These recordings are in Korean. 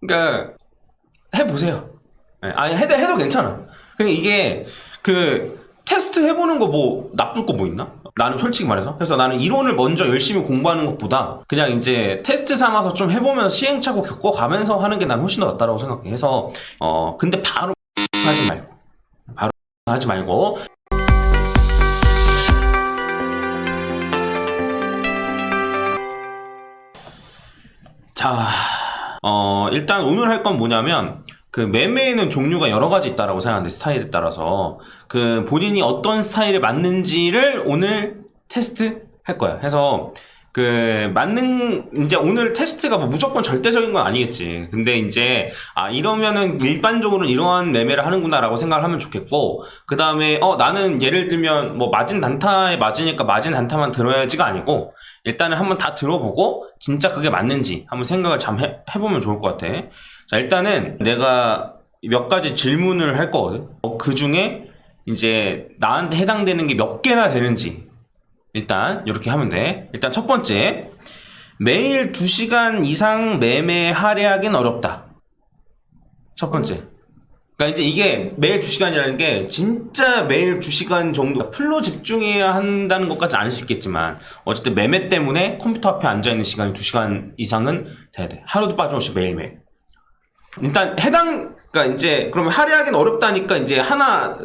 그러니까 해보세요. 아니 해도 괜찮아. 그냥 이게 테스트 해보는 거 뭐 나쁠 거 뭐 있나? 나는 솔직히 말해서. 그래서 나는 이론을 먼저 열심히 공부하는 것보다 그냥 이제 테스트 삼아서 좀 해보면서 시행착오 겪어가면서 하는 게 난 훨씬 더 낫다고 생각해. 해서 근데 바로 하지 말고 자, 일단 오늘 할 건 뭐냐면 매매에는 종류가 여러 가지 있다라고 생각하는데, 스타일에 따라서 본인이 어떤 스타일에 맞는지를 오늘 테스트 할 거야. 해서 이제 오늘 테스트가 뭐 무조건 절대적인 건 아니겠지. 근데 이제 이러면은 일반적으로는 이러한 매매를 하는구나라고 생각을 하면 좋겠고, 그 다음에 나는 예를 들면 뭐 마진 단타에 맞으니까 마진 단타만 들어야지가 아니고, 일단은 한번 다 들어보고 진짜 그게 맞는지 한번 생각을 참 해보면 좋을 것 같아. 자, 일단은 내가 몇 가지 질문을 할 거거든. 그 중에 이제 나한테 해당되는 게 몇 개나 되는지 일단 이렇게 하면 돼. 일단 첫 번째, 매일 2시간 이상 매매 할애하긴 어렵다. 첫 번째. 그러니까 이제 이게 매일 2시간이라는 게 진짜 매일 2시간 정도 풀로 집중해야 한다는 것까지 아닐 수 있겠지만, 어쨌든 매매 때문에 컴퓨터 앞에 앉아있는 시간이 2시간 이상은 돼야 돼. 하루도 빠짐없이 매일매일. 일단 그러니까 이제 그러면 할애하긴 어렵다니까 이제 하나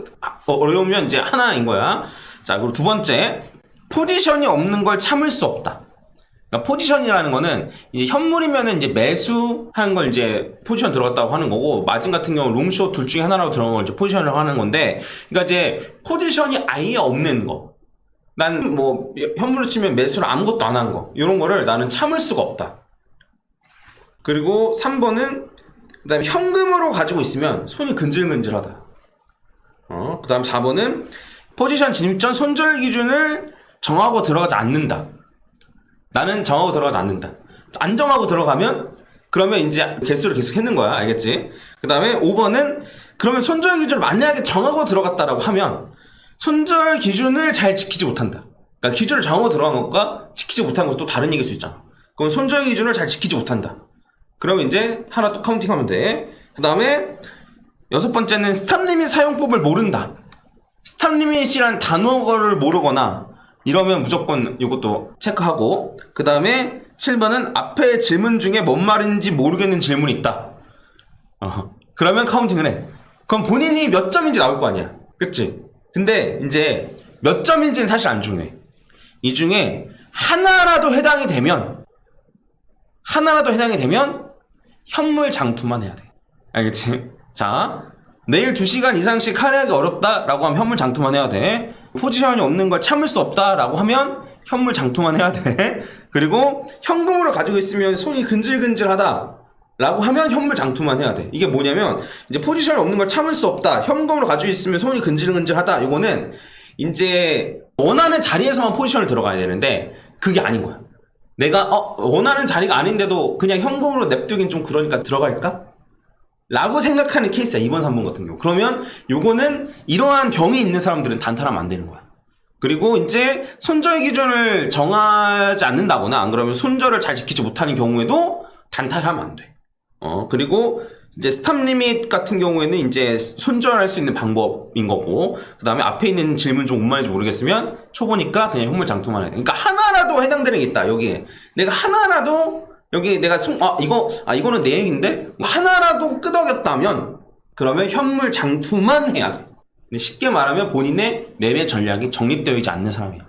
어려우면 이제 하나인 거야. 자, 그리고 두 번째, 포지션이 없는 걸 참을 수 없다. 그러니까 포지션이라는 거는 이제 현물이면은 이제 매수한 걸 이제 포지션 들어갔다고 하는 거고, 마진 같은 경우 롱숏 둘 중에 하나라고 들어간 걸 이제 포지션을 하는 건데, 그러니까 이제 포지션이 아예 없는 거, 난 뭐 현물을 치면 매수를 아무것도 안 한 거, 이런 거를 나는 참을 수가 없다. 그리고 3번은 그다음에 현금으로 가지고 있으면 손이 근질근질하다. 그 다음 4번은 포지션 진입 전 손절 기준을 정하고 들어가지 않는다. 나는 정하고 들어가지 않는다. 안 정하고 들어가면 그러면 이제 개수를 계속 했는 거야. 알겠지? 그 다음에 5번은 그러면 손절 기준을 만약에 정하고 들어갔다라고 하면 손절 기준을 잘 지키지 못한다. 그러니까 기준을 정하고 들어간 것과 지키지 못한 것은 또 다른 얘기일 수 있잖아. 그럼 손절 기준을 잘 지키지 못한다. 그러면 이제 하나 또 카운팅하면 돼. 그 다음에 6번째는 스탑 리밋 사용법을 모른다. 스탑 리밋이란 단어를 모르거나 이러면 무조건 이것도 체크하고, 그 다음에 7번은 앞에 질문 중에 뭔 말인지 모르겠는 질문이 있다. 그러면 카운팅을 해. 그럼 본인이 몇 점인지 나올 거 아니야. 그치? 근데 이제 몇 점인지는 사실 안 중요해. 이 중에 하나라도 해당이 되면 현물 장투만 해야 돼. 알겠지? 자, 매일 2시간 이상씩 할애하기 어렵다라고 하면 현물 장투만 해야 돼. 포지션이 없는 걸 참을 수 없다라고 하면 현물 장투만 해야 돼. 그리고 현금으로 가지고 있으면 손이 근질근질하다 라고 하면 현물 장투만 해야 돼. 이게 뭐냐면 이제 포지션이 없는 걸 참을 수 없다, 현금으로 가지고 있으면 손이 근질근질하다, 이거는 이제 원하는 자리에서만 포지션을 들어가야 되는데 그게 아닌 거야. 내가 원하는 자리가 아닌데도 그냥 현금으로 냅두긴 좀 그러니까 들어갈까? 라고 생각하는 케이스야, 2번 3번 같은 경우. 그러면 요거는 이러한 병이 있는 사람들은 단타하면 안 되는 거야. 그리고 이제 손절 기준을 정하지 않는다거나 안 그러면 손절을 잘 지키지 못하는 경우에도 단타를 하면 안 돼. 그리고 이제 스탑 리밋 같은 경우에는 이제 손절할 수 있는 방법인 거고, 그 다음에 앞에 있는 질문 좀 뭔 말인지 모르겠으면 초보니까 그냥 현물 장투만 해야 돼. 그러니까 하나라도 해당되는 게 있다. 여기에 내가 하나라도 여기 내가 이거는 내 얘기인데 하나라도 끄덕였다면 그러면 현물 장투만 해야 돼. 쉽게 말하면 본인의 매매 전략이 정립되어 있지 않는 사람이야.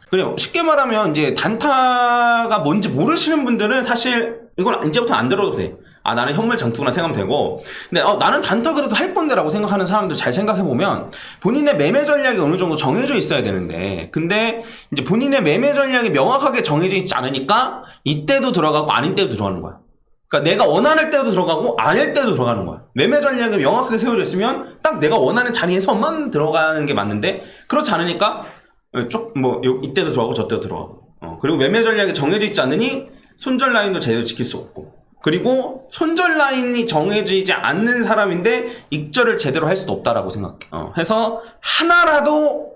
그래, 쉽게 말하면 이제 단타가 뭔지 모르시는 분들은 사실 이건 이제부터 안 들어도 돼. 나는 현물 장투구나 생각하면 되고, 근데 나는 단타 그래도 할 건데 라고 생각하는 사람들 잘 생각해보면 본인의 매매 전략이 어느 정도 정해져 있어야 되는데, 근데 이제 본인의 매매 전략이 명확하게 정해져 있지 않으니까 이때도 들어가고 아닌 때도 들어가는 거야. 그러니까 내가 원하는 때도 들어가고 아닐 때도 들어가는 거야. 매매 전략이 명확하게 세워져 있으면 딱 내가 원하는 자리에서만 들어가는 게 맞는데, 그렇지 않으니까 이때도 들어가고 저때도 들어가고. 그리고 매매 전략이 정해져 있지 않으니 손절 라인도 제대로 지킬 수 없고, 그리고 손절 라인이 정해지지 않는 사람인데 익절을 제대로 할 수도 없다라고 생각해. 해서 하나라도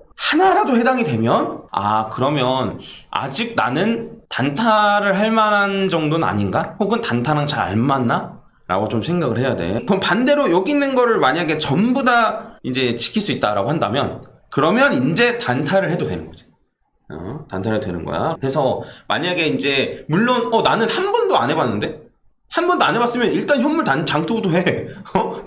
해당이 되면 그러면 아직 나는 단타를 할 만한 정도는 아닌가? 혹은 단타랑 잘 안 맞나? 라고 좀 생각을 해야 돼. 그럼 반대로 여기 있는 거를 만약에 전부 다 이제 지킬 수 있다라고 한다면, 그러면 이제 단타를 해도 되는 거지. 단타를 해도 되는 거야. 그래서 만약에 이제 물론 나는 한 번도 안 해봤는데, 한 번도 안 해봤으면 일단 현물 장투부터 해.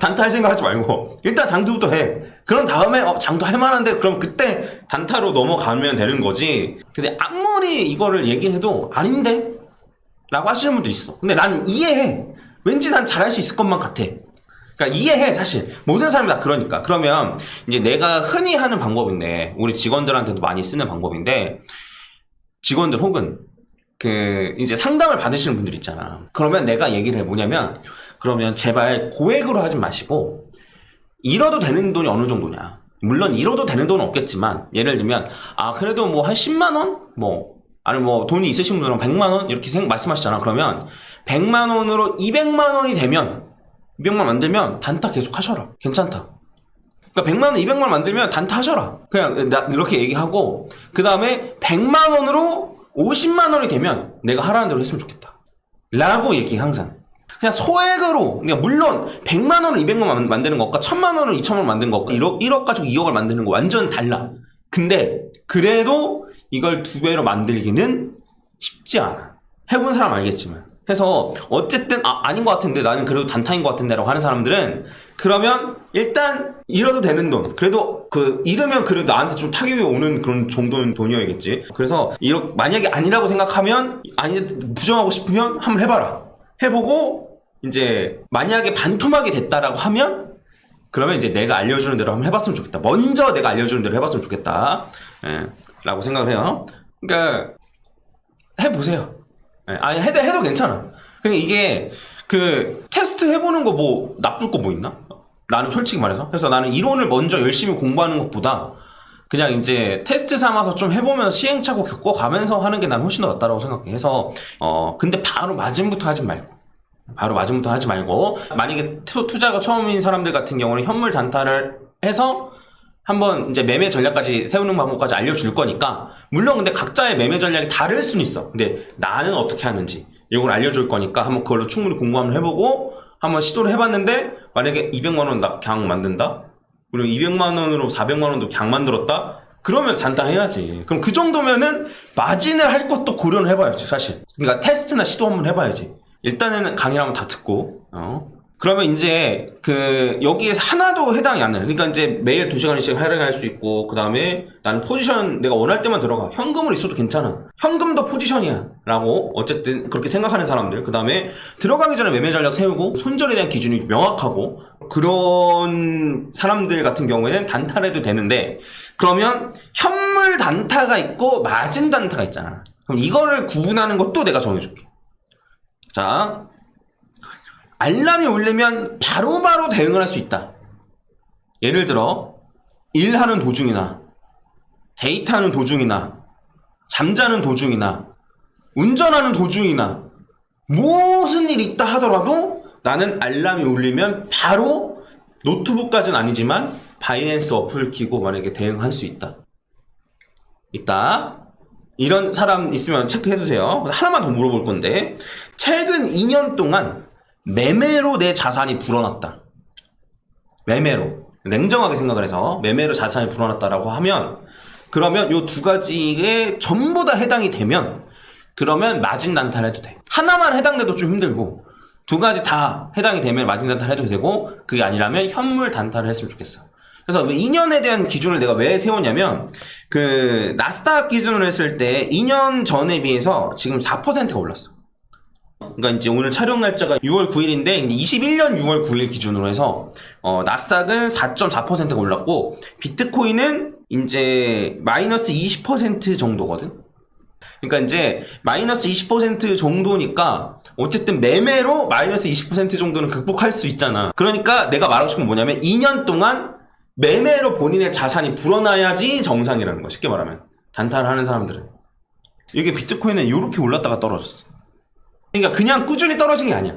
단타 할 생각 하지 말고 일단 장투부터 해. 그런 다음에 장투 할 만한데 그럼 그때 단타로 넘어가면 되는 거지. 근데 아무리 이거를 얘기해도 아닌데? 라고 하시는 분도 있어. 근데 나는 이해해. 왠지 난 잘할 수 있을 것만 같아. 그러니까 이해해. 사실 모든 사람이 다 그러니까. 그러면 이제 내가 흔히 하는 방법인데, 우리 직원들한테도 많이 쓰는 방법인데, 직원들 혹은 이제 상담을 받으시는 분들 있잖아. 그러면 내가 얘기를 해. 뭐냐면, 그러면 제발 고액으로 하지 마시고 잃어도 되는 돈이 어느 정도냐. 물론 잃어도 되는 돈은 없겠지만, 예를 들면 그래도 뭐 한 10만 원? 아니 돈이 있으신 분들은 100만 원? 이렇게 말씀하시잖아. 그러면 100만 원으로 200만 원이 되면, 200만 만들면 단타 계속 하셔라. 괜찮다. 그러니까 100만 원, 200만 원 만들면 단타 하셔라. 그냥 이렇게 얘기하고, 그 다음에 100만 원으로 50만 원이 되면 내가 하라는 대로 했으면 좋겠다. 라고 얘기 항상. 그냥 소액으로, 그러니까 물론 100만 원을 200만 원 만드는 것과 1000만 원을 2000만 원 만드는 것과 1억 가지고 2억을 만드는 거 완전 달라. 근데 그래도 이걸 2배로 만들기는 쉽지 않아. 해본 사람 알겠지만. 해서 어쨌든 아닌 것 같은데, 나는 그래도 단타인 것 같은데 라고 하는 사람들은, 그러면 일단 잃어도 되는 돈, 그래도 잃으면 그래도 나한테 좀 타격이 오는 그런 정도는 돈이어야겠지. 그래서 만약에 아니라고 생각하면, 부정하고 싶으면 한번 해봐라. 해보고 이제 만약에 반토막이 됐다라고 하면, 그러면 이제 내가 알려주는 대로 한번 해봤으면 좋겠다. 먼저 내가 알려주는 대로 해봤으면 좋겠다. 라고 생각을 해요. 그러니까 해보세요. 해도 괜찮아. 그냥 이게 테스트 해보는 거 뭐 나쁠 거 뭐 있나? 나는 솔직히 말해서. 그래서 나는 이론을 먼저 열심히 공부하는 것보다 그냥 이제 테스트 삼아서 좀 해보면서 시행착오 겪어가면서 하는 게 난 훨씬 더 낫다고 생각해. 해서 근데 바로 마진부터 하지 말고. 만약에 투자가 처음인 사람들 같은 경우는 현물 단타를 해서 한번 이제 매매 전략까지 세우는 방법까지 알려줄 거니까, 물론 근데 각자의 매매 전략이 다를 수는 있어. 근데 나는 어떻게 하는지 이걸 알려줄 거니까 한번 그걸로 충분히 공부 한번 해보고, 한번 시도를 해봤는데 만약에 200만 원 강 만든다? 그리고 200만 원으로 400만 원도 강 만들었다? 그러면 단타 해야지. 그럼 그 정도면은 마진을 할 것도 고려를 해봐야지, 사실. 그러니까 테스트나 시도 한번 해봐야지. 일단은 강의를 한번 다 듣고, 그러면 이제 여기에 하나도 해당이 안 나요. 그러니까 이제 매일 2시간씩 할인할 수 있고, 그 다음에 나는 포지션 내가 원할 때만 들어가. 현금으로 있어도 괜찮아. 현금도 포지션이야. 라고 어쨌든 그렇게 생각하는 사람들. 그 다음에 들어가기 전에 매매 전략 세우고 손절에 대한 기준이 명확하고, 그런 사람들 같은 경우에는 단타를 해도 되는데, 그러면 현물 단타가 있고 마진 단타가 있잖아. 그럼 이거를 구분하는 것도 내가 정해줄게. 자, 알람이 울리면 바로바로 대응을 할 수 있다. 예를 들어 일하는 도중이나 데이트하는 도중이나 잠자는 도중이나 운전하는 도중이나 무슨 일이 있다 하더라도 나는 알람이 울리면 바로, 노트북까지는 아니지만 바이낸스 어플 켜고 만약에 대응할 수 있다. 이런 사람 있으면 체크해주세요. 하나만 더 물어볼 건데, 최근 2년 동안 매매로 내 자산이 불어났다. 매매로. 냉정하게 생각을 해서 매매로 자산이 불어났다라고 하면, 그러면 요 두 가지에 전부 다 해당이 되면, 그러면 마진 단타를 해도 돼. 하나만 해당돼도 좀 힘들고, 두 가지 다 해당이 되면 마진 단타를 해도 되고, 그게 아니라면 현물 단타를 했으면 좋겠어. 그래서 2년에 대한 기준을 내가 왜 세웠냐면, 나스닥 기준으로 했을 때 2년 전에 비해서 지금 4%가 올랐어. 그러니까 이제 오늘 촬영 날짜가 6월 9일인데, 이제 21년 6월 9일 기준으로 해서, 나스닥은 4.4%가 올랐고, 비트코인은 이제 마이너스 20% 정도거든? 그러니까 이제 마이너스 20% 정도니까, 어쨌든 매매로 마이너스 20% 정도는 극복할 수 있잖아. 그러니까 내가 말하고 싶은 건 뭐냐면, 2년 동안 매매로 본인의 자산이 불어나야지 정상이라는 거야. 쉽게 말하면 단타를 하는 사람들은. 이게 비트코인은 이렇게 올랐다가 떨어졌어. 그러니까 그냥 꾸준히 떨어진 게 아니야.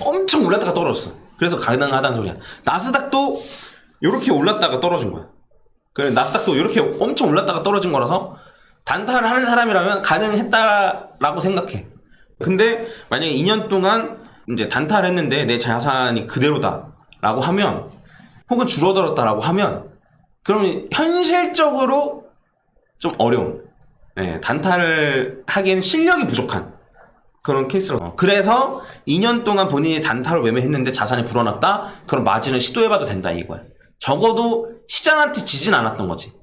엄청 올랐다가 떨어졌어. 그래서 가능하다는 소리야. 나스닥도 이렇게 올랐다가 떨어진 거야. 그래, 나스닥도 이렇게 엄청 올랐다가 떨어진 거라서 단타를 하는 사람이라면 가능했다라고 생각해. 근데 만약에 2년 동안 이제 단타를 했는데 내 자산이 그대로다라고 하면, 혹은 줄어들었다라고 하면, 그러면 현실적으로 좀 어려운, 단타를 하기에는 실력이 부족한 그런 케이스로. 그래서 2년 동안 본인이 단타로 매매했는데 자산이 불어났다? 그럼 마진을 시도해봐도 된다 이거야. 적어도 시장한테 지진 않았던 거지.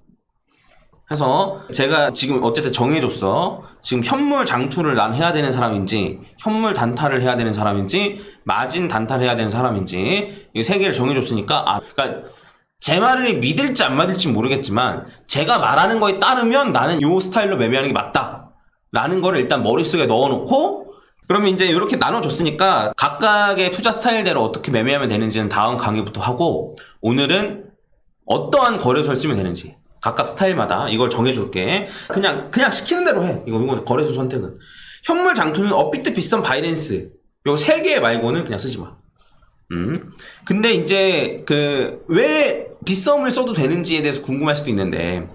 그래서 제가 지금 어쨌든 정해줬어. 지금 현물 장투를 난 해야 되는 사람인지, 현물 단타를 해야 되는 사람인지, 마진 단타를 해야 되는 사람인지, 이 세 개를 정해줬으니까, 그러니까 제 말을 믿을지 안 믿을지 모르겠지만, 제가 말하는 거에 따르면 나는 요 스타일로 매매하는 게 맞다 라는 거를 일단 머릿속에 넣어놓고, 그러면 이제 이렇게 나눠줬으니까 각각의 투자 스타일대로 어떻게 매매하면 되는지는 다음 강의부터 하고, 오늘은 어떠한 거래소를 쓰면 되는지 각각 스타일마다 이걸 정해줄게. 그냥 시키는 대로 해. 이거 거래소 선택은. 현물 장투는 업비트, 빗썸, 바이낸스 요 세 개 말고는 그냥 쓰지 마. 근데 이제 왜 빗썸을 써도 되는지에 대해서 궁금할 수도 있는데,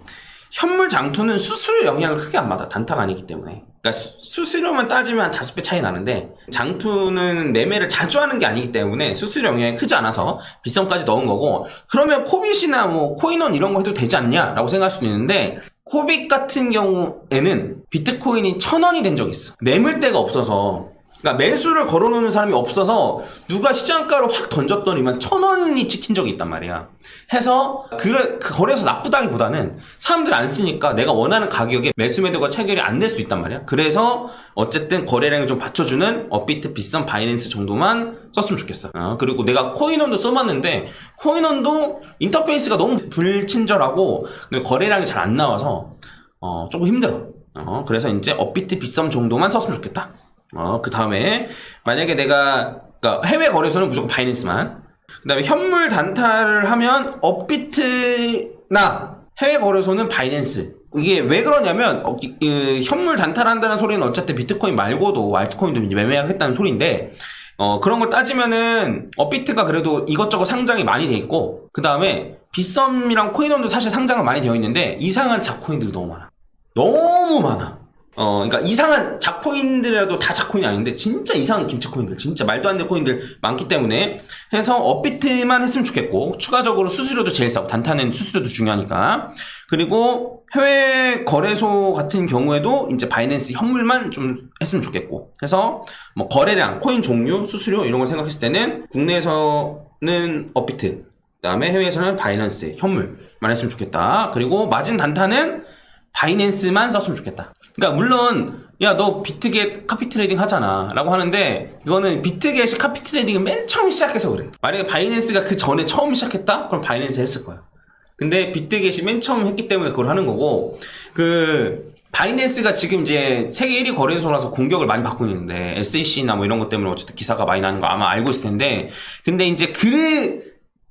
현물 장투는 수수료 영향을 크게 안 받아. 단타가 아니기 때문에. 그러니까 수수료만 따지면 한 5배 차이 나는데, 장투는 매매를 자주 하는 게 아니기 때문에 수수료 영향이 크지 않아서 빗썸까지 넣은 거고, 그러면 코빗이나 뭐 코인원 이런 거 해도 되지 않냐 라고 생각할 수도 있는데, 코빗 같은 경우에는 비트코인이 1,000원이 된 적이 있어. 매물대가 없어서. 그러니까 매수를 걸어놓는 사람이 없어서 누가 시장가로 확 던졌더니만 1,000원이 찍힌 적이 있단 말이야. 해서 그 거래소 나쁘다기보다는 사람들이 안 쓰니까 내가 원하는 가격에 매수 매도가 체결이 안 될 수도 있단 말이야. 그래서 어쨌든 거래량을 좀 받쳐주는 업비트, 빗썸, 바이낸스 정도만 썼으면 좋겠어. 그리고 내가 코인원도 써봤는데, 코인원도 인터페이스가 너무 불친절하고 거래량이 잘 안 나와서 조금 힘들어. 그래서 이제 업비트, 빗썸 정도만 썼으면 좋겠다. 그 다음에 만약에 그러니까 해외 거래소는 무조건 바이낸스만, 그 다음에 현물 단타를 하면 업비트나 해외 거래소는 바이낸스. 이게 왜 그러냐면 현물 단타를 한다는 소리는 어쨌든 비트코인 말고도 알트코인도 매매하겠다는 소리인데, 그런 걸 따지면은 업비트가 그래도 이것저것 상장이 많이 돼 있고, 그 다음에 빗썸이랑 코인원도 사실 상장은 많이 되어 있는데 이상한 작코인들이 너무 많아. 그러니까 이상한 작코인들이라도 다 작코인이 아닌데 진짜 이상한 김치코인들, 진짜 말도 안 되는 코인들 많기 때문에, 해서 업비트만 했으면 좋겠고, 추가적으로 수수료도 제일 싸고, 단타는 수수료도 중요하니까. 그리고 해외 거래소 같은 경우에도 이제 바이낸스 현물만 좀 했으면 좋겠고, 해서 뭐 거래량, 코인 종류, 수수료 이런 걸 생각했을 때는 국내에서는 업비트, 그 다음에 해외에서는 바이낸스 현물만 했으면 좋겠다. 그리고 마진 단타는 바이낸스만 썼으면 좋겠다. 그러니까 물론 야 너 비트겟 카피 트레이딩 하잖아 라고 하는데, 이거는 비트겟이 카피 트레이딩을 맨 처음 시작해서 그래. 만약에 바이낸스가 그 전에 처음 시작했다? 그럼 바이낸스 했을 거야. 근데 비트겟이 맨 처음 했기 때문에 그걸 하는 거고, 바이낸스가 지금 이제 세계 1위 거래소라서 공격을 많이 받고 있는데, SEC나 뭐 이런 것 때문에 어쨌든 기사가 많이 나는 거 아마 알고 있을 텐데, 근데 이제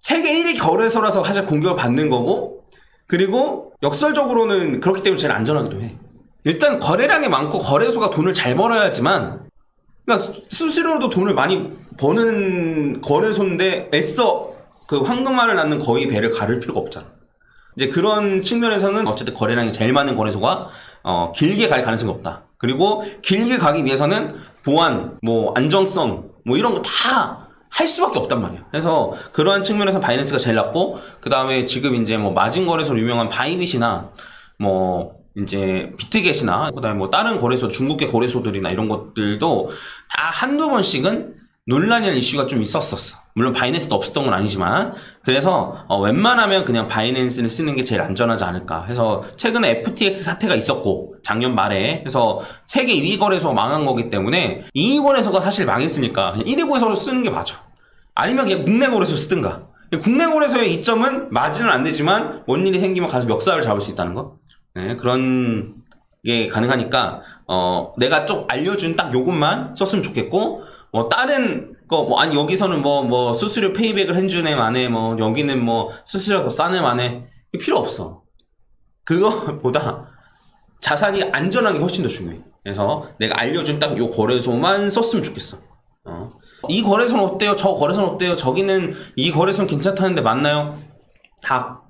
세계 1위 거래소라서 사실 공격을 받는 거고, 그리고 역설적으로는 그렇기 때문에 제일 안전하기도 해. 일단 거래량이 많고 거래소가 돈을 잘 벌어야지만, 그러니까 수수료로도 돈을 많이 버는 거래소인데 애써 황금알을 낳는 거의 배를 가를 필요가 없잖아. 이제 그런 측면에서는 어쨌든 거래량이 제일 많은 거래소가 길게 갈 가능성이 없다. 그리고 길게 가기 위해서는 보안, 뭐 안정성, 뭐 이런 거 다 할 수밖에 없단 말이야. 그래서 그러한 측면에서 바이낸스가 제일 낫고, 그 다음에 지금 이제 뭐 마진 거래소로 유명한 바이빗이나 뭐 이제 비트겟이나, 그 다음에 뭐 다른 거래소, 중국계 거래소들이나 이런 것들도 다 한두 번씩은 논란이나 이슈가 좀 있었었어. 물론 바이낸스도 없었던 건 아니지만. 그래서 웬만하면 그냥 바이낸스를 쓰는 게 제일 안전하지 않을까 해서, 최근에 FTX 사태가 있었고 작년 말에, 그래서 세계 2위 거래소가 망한 거기 때문에 2위 거래소가 사실 망했으니까 1위 거래소로 쓰는 게 맞아. 아니면 그냥 국내 거래소 쓰든가. 국내 거래소의 이점은 마진은 안 되지만 뭔 일이 생기면 가서 멱살을 잡을 수 있다는 거. 네, 그런 게 가능하니까 내가 좀 알려준 딱 요것만 썼으면 좋겠고, 뭐 다른 거 뭐 아니 여기서는 뭐 수수료 페이백을 해주네 만에, 뭐 여기는 뭐 수수료 더 싸네 만에, 필요 없어. 그거보다 자산이 안전하게 훨씬 더 중요해. 그래서 내가 알려준 딱 요 거래소만 썼으면 좋겠어. 이 거래소는 어때요? 저 거래소는 어때요? 저기는 이 거래소는 괜찮다는데 맞나요? 다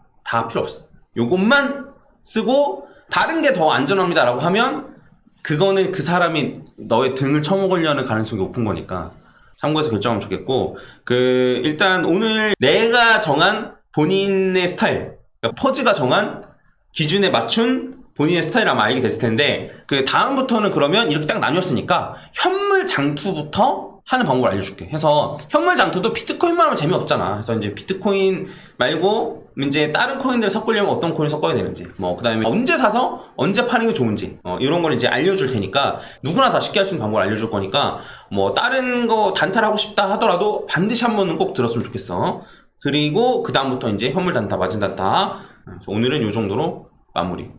필요 없어. 요것만 쓰고 다른 게 더 안전합니다 라고 하면, 그거는 그 사람이 너의 등을 쳐먹으려는 가능성이 높은 거니까 참고해서 결정하면 좋겠고, 일단 오늘 내가 정한 본인의 스타일, 그러니까 퍼즈가 정한 기준에 맞춘 본인의 스타일 아마 알게 됐을 텐데, 다음부터는 그러면 이렇게 딱 나뉘었으니까 현물 장투부터 하는 방법을 알려줄게. 해서 현물 장투도 비트코인만 하면 재미없잖아. 그래서 이제 비트코인 말고 이제 다른 코인들 섞으려면 어떤 코인 섞어야 되는지, 그 다음에 언제 사서 언제 파는 게 좋은지, 이런 걸 이제 알려줄 테니까 누구나 다 쉽게 할 수 있는 방법을 알려줄 거니까 다른 거 단타를 하고 싶다 하더라도 반드시 한 번은 꼭 들었으면 좋겠어. 그리고 그 다음부터 이제 현물 단타, 마진 단타. 오늘은 이 정도로 마무리.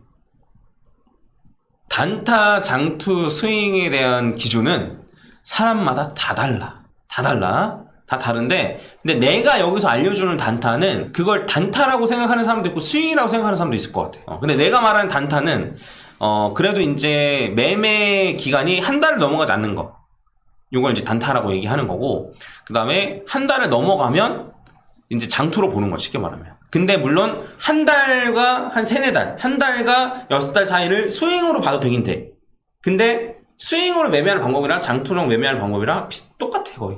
단타, 장투, 스윙에 대한 기준은 사람마다 다 달라. 다 다른데, 근데 내가 여기서 알려주는 단타는 그걸 단타라고 생각하는 사람도 있고 스윙이라고 생각하는 사람도 있을 것 같아. 근데 내가 말하는 단타는 그래도 이제 매매 기간이 한 달을 넘어가지 않는 거, 요걸 이제 단타라고 얘기하는 거고, 그 다음에 한 달을 넘어가면 이제 장투로 보는 거지, 쉽게 말하면. 근데 물론 한 달과 한 세네 달, 한 달과 6달 사이를 스윙으로 봐도 되긴 돼. 근데 스윙으로 매매하는 방법이랑 장투랑 매매하는 방법이랑 똑같아, 거의.